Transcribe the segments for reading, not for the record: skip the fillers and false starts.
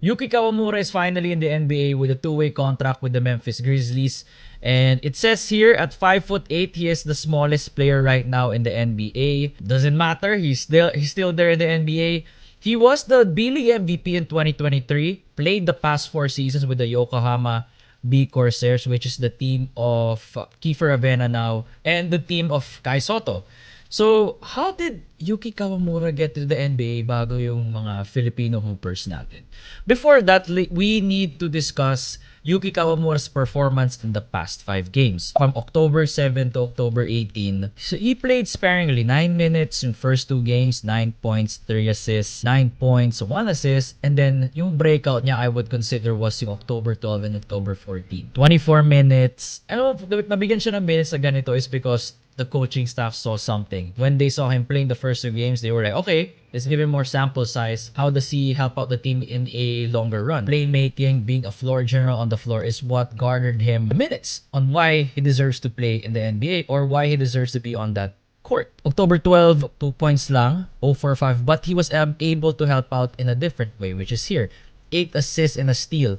Yuki Kawamura is finally in the NBA with a two-way contract with the Memphis Grizzlies. And it says here at 5'8", he is the smallest player right now in the NBA. Doesn't matter, he's still there in the NBA. He was the B-League MVP in 2023, played the past 4 seasons with the Yokohama B Corsairs, which is the team of Kiefer Avena now, and the team of Kai Soto. So, how did Yuki Kawamura get to the NBA bago yung mga Filipino hoopers natin? Before that, we need to discuss Yuki Kawamura's performance in the past 5 games. From October 7 to October 18, so he played sparingly. 9 minutes in first 2 games, 9 points, 3 assists, 9 points, 1 assist, and then yung breakout niya I would consider was yung October 12 and October 14. 24 minutes. Ano, nabigyan siya ng minutes na ganito is because the coaching staff saw something. When they saw him playing the first 2 games, they were like, okay, let's give him more sample size. How does he help out the team in a longer run? Playmaking, being a floor general on the floor is what garnered him minutes on why he deserves to play in the NBA or why he deserves to be on that court. October 12, 2 points lang, 0 for 5, but he was able to help out in a different way, which is here. 8 assists and a steal.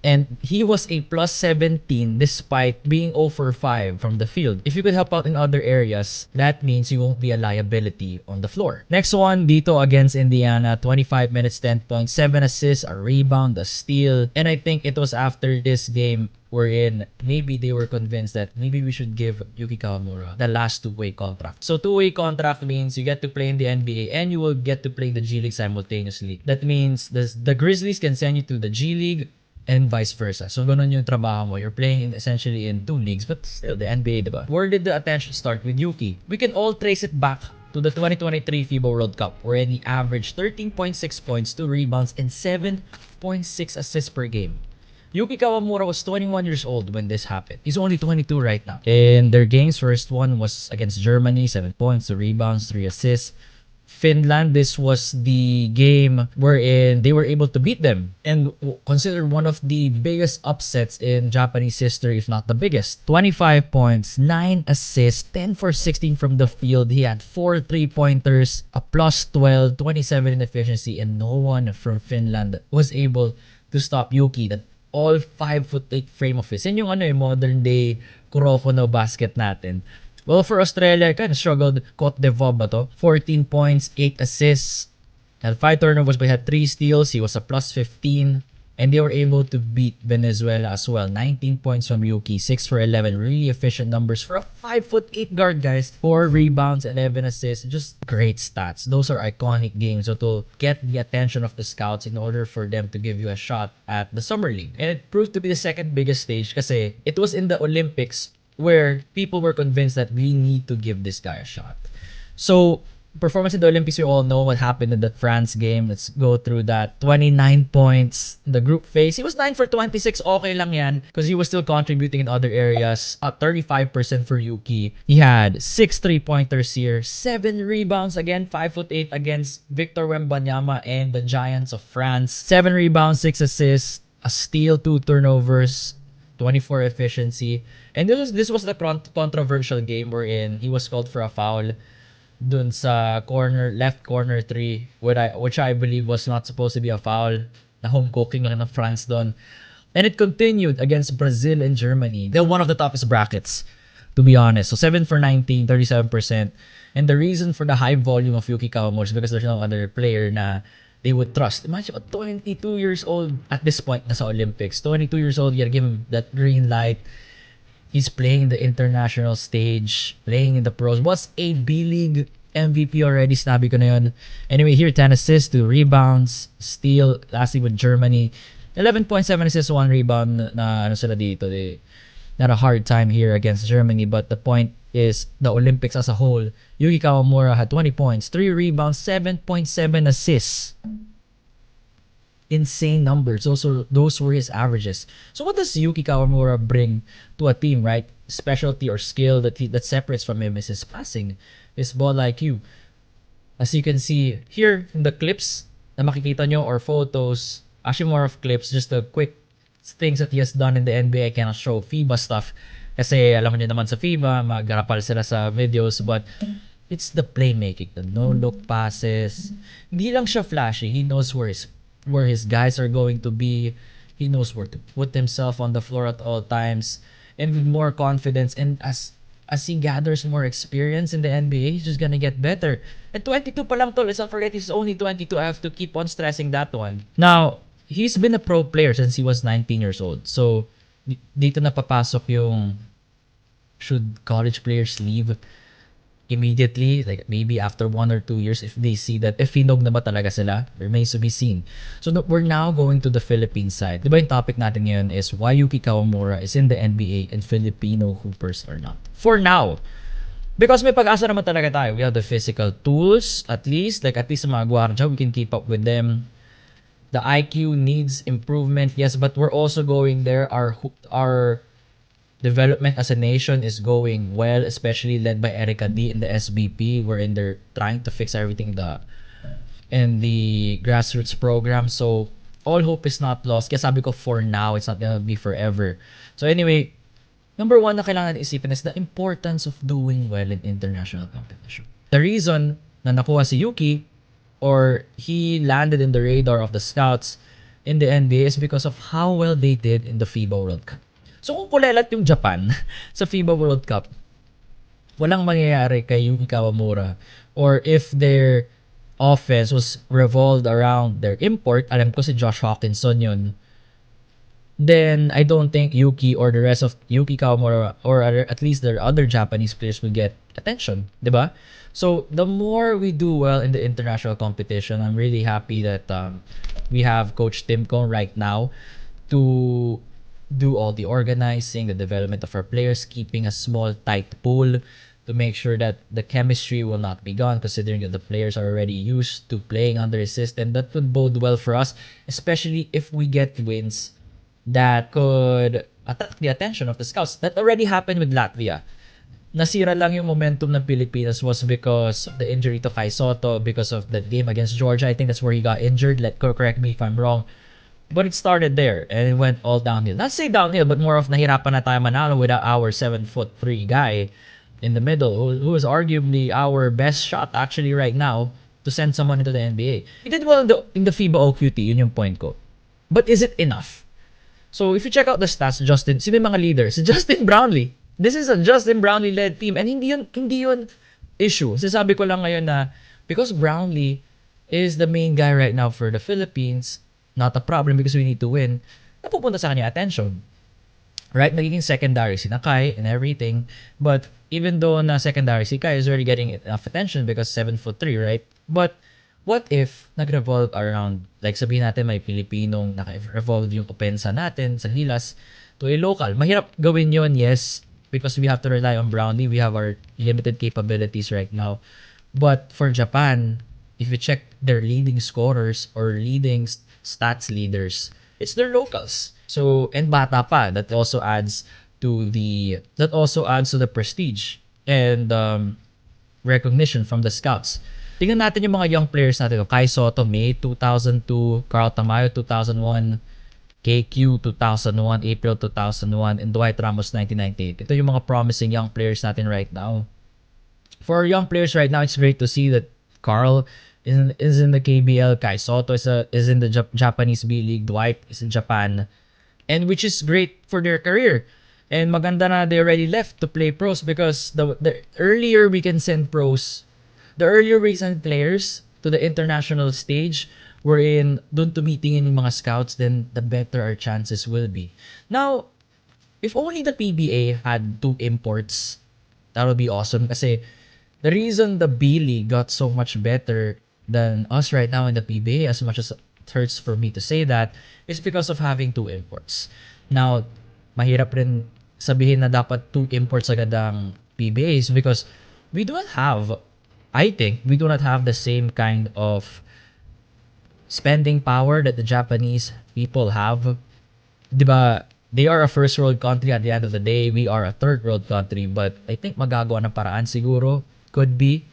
And he was a plus 17 despite being 0 for 5 from the field. If you could help out in other areas, that means you won't be a liability on the floor. Next one, dito against Indiana, 25 minutes, 10 points, 7 assists, a rebound, a steal. And I think it was after this game wherein maybe they were convinced that maybe we should give Yuki Kawamura the last two-way contract. So two-way contract means you get to play in the NBA and you will get to play the G League simultaneously. That means the Grizzlies can send you to the G League and vice versa. So, ganun yung trabaho mo. You're playing essentially in 2 leagues, but still, the NBA, diba? Where did the attention start with Yuki? We can all trace it back to the 2023 FIBA World Cup, wherein he averaged 13.6 points, 2 rebounds, and 7.6 assists per game. Yuki Kawamura was 21 years old when this happened. He's only 22 right now. In their games, first one was against Germany, 7 points, 2 rebounds, 3 assists. Finland, this was the game wherein they were able to beat them and considered one of the biggest upsets in Japanese history, if not the biggest. 25 points, 9 assists, 10 for 16 from the field. He had 4 3-pointers, a plus 12, 27 in efficiency, and no one from Finland was able to stop Yuki, that all 5'8" frame of his. Yan yung modern day Kuroko no basket natin. Well, for Australia, kind of struggled. Cote d'Ivoire ba to? 14 points, 8 assists, had 5 turnovers, but he had 3 steals. He was a plus 15. And they were able to beat Venezuela as well. 19 points from Yuki, 6 for 11. Really efficient numbers for a 5'8" guard, guys. 4 rebounds, 11 assists. Just great stats. Those are iconic games. So to get the attention of the scouts in order for them to give you a shot at the Summer League. And it proved to be the second biggest stage kasi it was in the Olympics where people were convinced that we need to give this guy a shot. So, performance in the Olympics, we all know what happened in the France game. Let's go through that. 29 points in the group phase. He was 9 for 26. Okay lang yan because he was still contributing in other areas. 35% for Yuki. He had 6 3-pointers here. 7 rebounds. Again, 5'8" against Victor Wembanyama and the Giants of France. 7 rebounds, 6 assists, a steal, 2 turnovers. 24 efficiency. And this was the controversial game wherein he was called for a foul dun sa left corner 3, which I believe was not supposed to be a foul. Na home cooking lang ng France dun. And it continued against Brazil and Germany. They're one of the toughest brackets, to be honest. So 7 for 19, 37%. And the reason for the high volume of Yuki Kawamura is because there's no other player na they would trust. Imagine, 22 years old at this point nasa Olympics. 22 years old, you give him that green light. He's playing the international stage, playing in the pros. Was a B-League MVP already, sinabi ko na yun. Anyway, here, 10 assists, 2 rebounds, steal, lastly with Germany. 11.7 assists, 1 rebound na sila dito. They had a hard time here against Germany, but the point is the Olympics as a whole. Yuki Kawamura had 20 points, 3 rebounds, 7.7 assists. Insane numbers. Those were his averages. So what does Yuki Kawamura bring to a team, right? Specialty or skill that separates from him is his passing, his ball IQ. As you can see here in the clips na makikita nyo or photos, actually more of clips, just the quick things that he has done in the NBA. I cannot show FIBA stuff kasi alam niyo naman sa FIBA, magarapal sila sa videos, but it's the playmaking, the no-look passes. Hindi lang siya flashy, he knows where his where his guys are going to be. He knows where to put himself on the floor at all times, and with more confidence. And as he gathers more experience in the NBA, he's just gonna get better. And 22 pa lang tol. Let's not forget he's only 22. I have to keep on stressing that one. Now, he's been a pro player since he was 19 years old. So, dito na papasok yung should college players leave immediately, like maybe after 1 or 2 years, if they see that if hinog na ba talaga sila, remains to be seen. So we're now going to the Philippine side. Diba yung topic natin ngayon is why Yuki Kawamura is in the NBA and Filipino hoopers are not. For now. Because may pag-asa naman talaga tayo. We have the physical tools, at least sa mga guardia, we can keep up with them. The IQ needs improvement, yes, but we're also going there. Our development as a nation is going well, especially led by Erica D in the SBP, wherein they're trying to fix everything in the grassroots program. So all hope is not lost. Kaya sabi ko, for now, it's not gonna be forever. So anyway, number one na kailangan isipin is the importance of doing well in international competition. The reason na nakuha si Yuki or he landed in the radar of the scouts in the NBA is because of how well they did in the FIBA World Cup. So kung kulelat yung Japan sa FIBA World Cup, walang mangyayari kay Yuki Kawamura. Or if their offense was revolved around their import, alam ko si Josh Hawkinson yun, then I don't think Yuki or the rest of Yuki Kawamura or at least the other Japanese players will get attention, diba? So the more we do well in the international competition, I'm really happy that we have Coach Tim Cone right now to do all the organizing, the development of our players, keeping a small, tight pool to make sure that the chemistry will not be gone, considering that the players are already used to playing under his system. That would bode well for us, especially if we get wins that could attract the attention of the scouts. That already happened with Latvia. Nasira lang yung momentum ng Pilipinas was because of the injury to Kai Soto, because of the game against Georgia. I think that's where he got injured. Correct me if I'm wrong. But it started there and it went all downhill. Not say downhill, but more of nahirapan na tayo manalo without our 7'3" guy in the middle, who is arguably our best shot actually right now to send someone into the NBA. He did well in the FIBA OQT, yun yung point ko. But is it enough? So if you check out the stats, sino yung mga leaders? Justin Brownlee. This is a Justin Brownlee-led team and hindi yun issue. Sasabi ko lang ngayon na because Brownlee is the main guy right now for the Philippines, not a problem because we need to win, napupunta sa kanya attention. Right? Nagiging secondary si Nakai and everything. But even though na secondary si Kai is already getting enough attention because 7'3", right? But what if nag-revolve around, like sabihin natin may Pilipinong naka-revolve yung opensa natin sa Gilas to a local. Mahirap gawin yon, yes, because we have to rely on Brownlee. We have our limited capabilities right now. But for Japan, if you check their leading scorers or leading stats leaders, it's their locals. So, and bata pa, that also adds to the prestige and recognition from the scouts. Tingnan natin yung mga young players natin. Kai Soto, May 2002, Carl Tamayo 2001, KQ 2001, April 2001, and Dwight Ramos 1998. Ito yung mga promising young players natin right now. For young players right now, it's great to see that Carl is in the KBL, Kai Soto is in the Japanese B League, Dwight is in Japan, and which is great for their career. And maganda na they already left to play pros because the earlier we can send pros, the earlier we send players to the international stage, wherein doon tumitingin yung mga scouts, then the better our chances will be. Now, if only the PBA had 2 imports, that would be awesome. Kasi the reason the B League got so much better than us right now in the PBA, as much as it hurts for me to say that, is because of having 2 imports. Now, mahirap rin sabihin na dapat 2 imports agad ang PBAs because we do not have, I think, we do not have the same kind of spending power that the Japanese people have. Diba, they are a first world country at the end of the day. We are a third world country, but I think magagawa ng paraan siguro. Could be.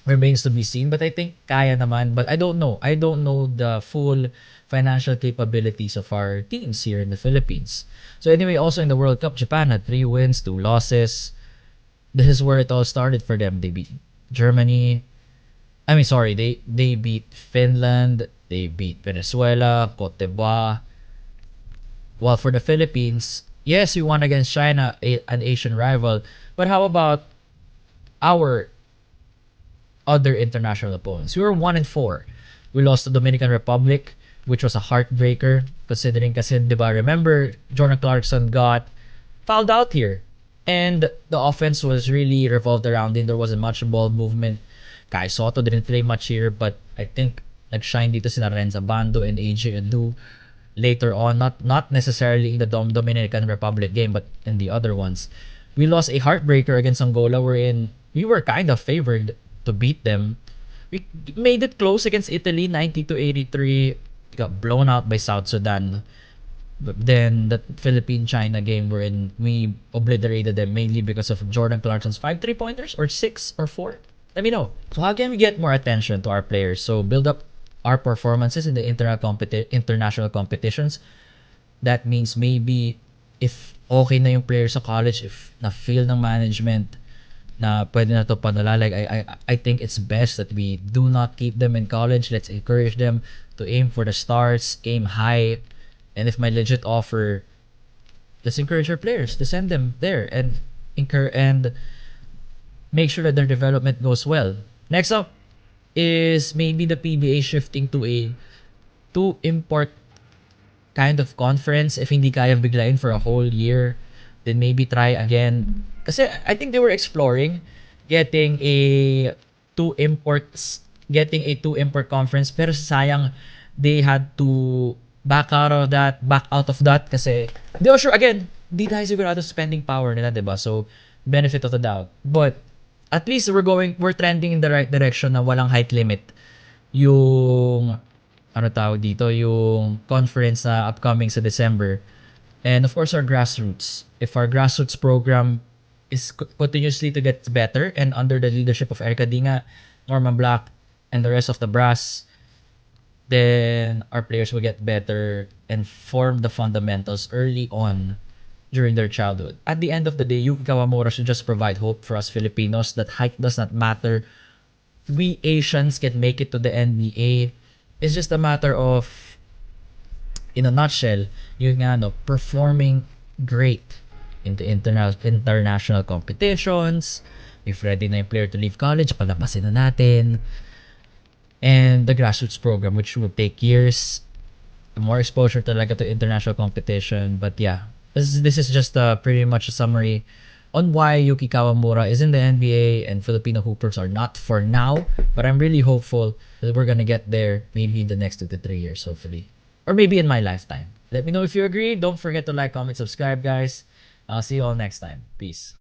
Remains to be seen, but I think kaya naman. But I don't know. I don't know the full financial capabilities of our teams here in the Philippines. So anyway, also in the World Cup, Japan had 3 wins, 2 losses. This is where it all started for them. They beat Germany, I mean, sorry, they beat Finland, they beat Venezuela, Cote d'Ivoire. While for the Philippines, yes, we won against China, an Asian rival. But how about our other international opponents? We were 1-4. We lost to Dominican Republic, which was a heartbreaker considering kasi, di ba, remember Jordan Clarkson got fouled out here. And the offense was really revolved around him. There wasn't much ball movement. Kai Soto didn't play much here, but I think nag-shine dito sina Renza Bando and AJ Adu later on, not necessarily in the Dominican Republic game, but in the other ones. We lost a heartbreaker against Angola, wherein we were kind of favored to beat them. We made it close against Italy, 90-83. Got blown out by South Sudan. But then the Philippine-China game wherein we obliterated them mainly because of Jordan Clarkson's 5 3-pointers or 6 or 4. Let me know. So how can we get more attention to our players? So build up our performances in the international competitions. That means maybe if okay na yung player sa college, if na-feel ng management na pwede na to padala, like I think it's best that we do not keep them in college. Let's encourage them to aim for the stars, aim high, and if my legit offer, let's encourage our players to send them there and make sure that their development goes well. Next up is maybe the PBA shifting to a two import kind of conference. If hindi kaya biglayin for a whole year, then maybe try again. Kasi I think they were exploring getting a two import conference, pero sayang they had to back out of that kasi they were sure again, di tayo sigurado sa spending power nila, 'di ba? So benefit of the doubt. But at least we're trending in the right direction na walang height limit yung ano tawag dito, yung conference na upcoming sa December. And of course, our grassroots. If our grassroots program is continuously to get better and under the leadership of Erica Dinga, Norman Black, and the rest of the brass, then our players will get better and form the fundamentals early on during their childhood. At the end of the day, Yuki Kawamura should just provide hope for us Filipinos that height does not matter. We Asians can make it to the NBA. It's just a matter of, in a nutshell, yung nga, no, performing great in the international competitions. If ready na yung player to leave college, palabasin na natin. And the grassroots program, which will take years. More exposure talaga to international competition. But yeah, this is just pretty much a summary on why Yuki Kawamura is in the NBA and Filipino hoopers are not for now. But I'm really hopeful that we're gonna get there maybe in the next 2 to 3 years, hopefully. Or maybe in my lifetime. Let me know if you agree. Don't forget to like, comment, subscribe, guys. I'll see you all next time. Peace.